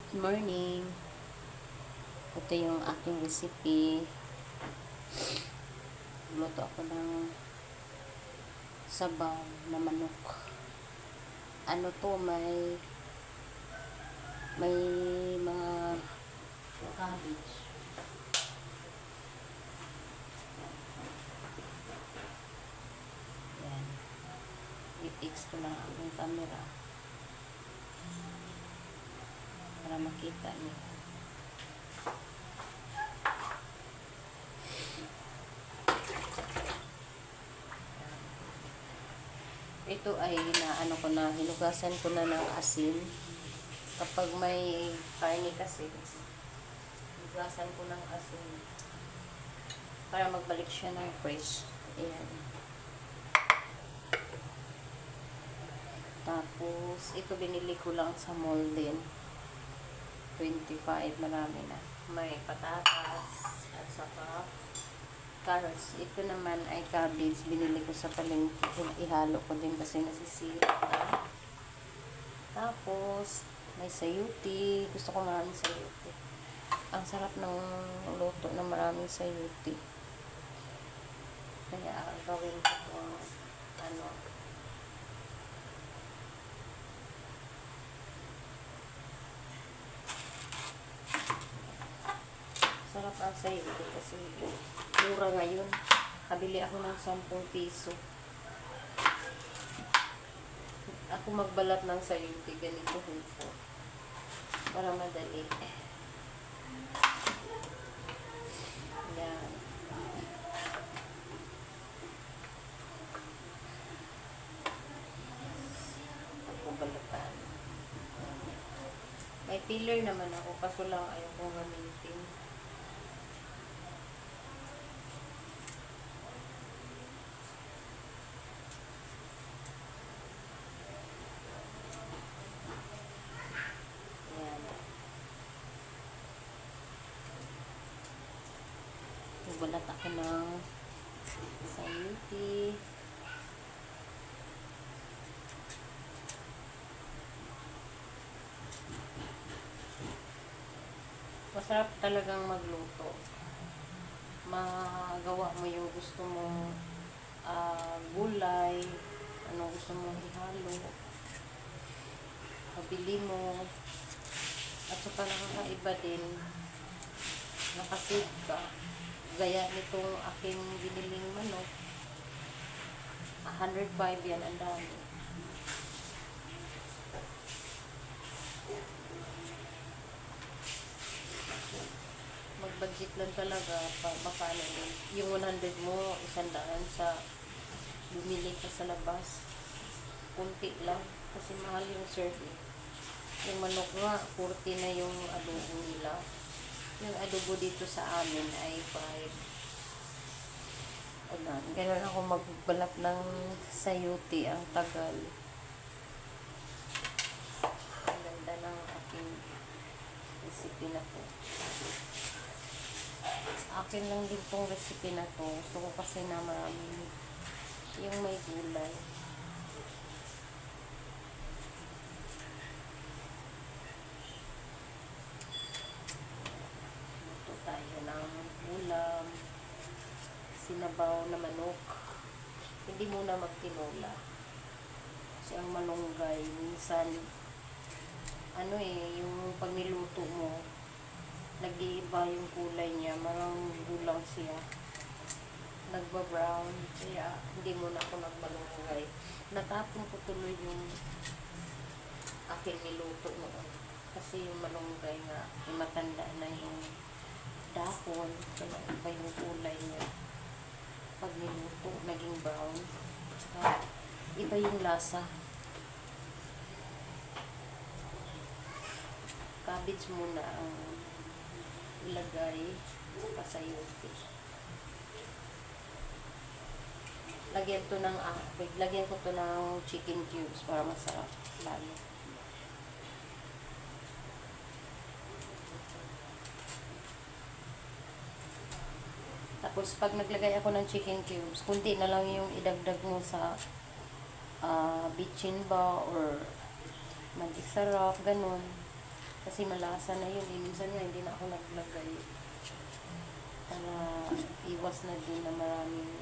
Good morning. Ito yung aking recipe. Luto ako ng sabaw na manok. Ano to, may mga cabbage. Yan. I-fix ko lang ang camera para makita niyo. Ito ay hinugasan ko na ng asin. Kapag may karne kasi, hinugasan ko ng asin para magbalik siya ng fresh. Ayan. Tapos, ito binili ko lang sa mall din. 25, marami na. May patatas at saka carrots. Ito naman ay cabbage. Binili ko sa palengke. Ihalo ko din kasi nasisira na. Tapos, may sayuti. Gusto ko maraming sayuti. Ang sarap ng luto na maraming sayuti. Kaya, gawin ko itong sarap ang sayuti kasi mura ngayon. Kabili ako ng 10 piso. Ako magbalat ng sayuti, ganito po. Para madali. Yan. Ako balatan. May peeler naman ako, kaso lang ayaw kong gamitin. Balat ako ng sayuti. Masarap talagang magluto. Magawa mo yung gusto mong gulay, ano gusto mong ihalo, pabili mo, at saka nakakaiba din, nakasave ka. Gaya nitong aking biniling manok, 105 yan, ang dami. Mag-budget lang talaga, makano din. Yung 100 mo, 100 sa bumili ka sa labas. Kunti lang, kasi mahal yung serving. Yung manok nga, 40 na yung adobo nila. Yung adobo dito sa amin ay 5. Ganun ako magbalat ng sayuti, ang tagal. Ang ganda ng aking recipe na to. Akin lang din tong recipe na to. Gusto ko kasi na marami yung may gulay. Ito tayo ng ulam. Sinabaw na manok. Hindi muna magtinola. Kasi ang malunggay, minsan, yung pag niluto mo, nag-iiba yung kulay niya. Marang gulang siya. Nagba-brown. Kaya, hindi muna ako nagmalunggay. Natapon ko tuloy yung aking niluto noon. Kasi yung malunggay nga, matanda na yung dahon. Kaya iba yung kulay niya. Pag niluto, naging brown. Saka, iba yung lasa. Cabbage muna ang ilagay sa sayuti. Lagyan ko to ng chicken cubes para masarap lalo. Tapos, pag naglagay ako ng chicken cubes, kunti na lang yung idagdag mo sa bitchin ba or magic sarap, ganun. Kasi kasi malasa na yun. Minsan nga hindi na ako naglagay para iwas na din na maraming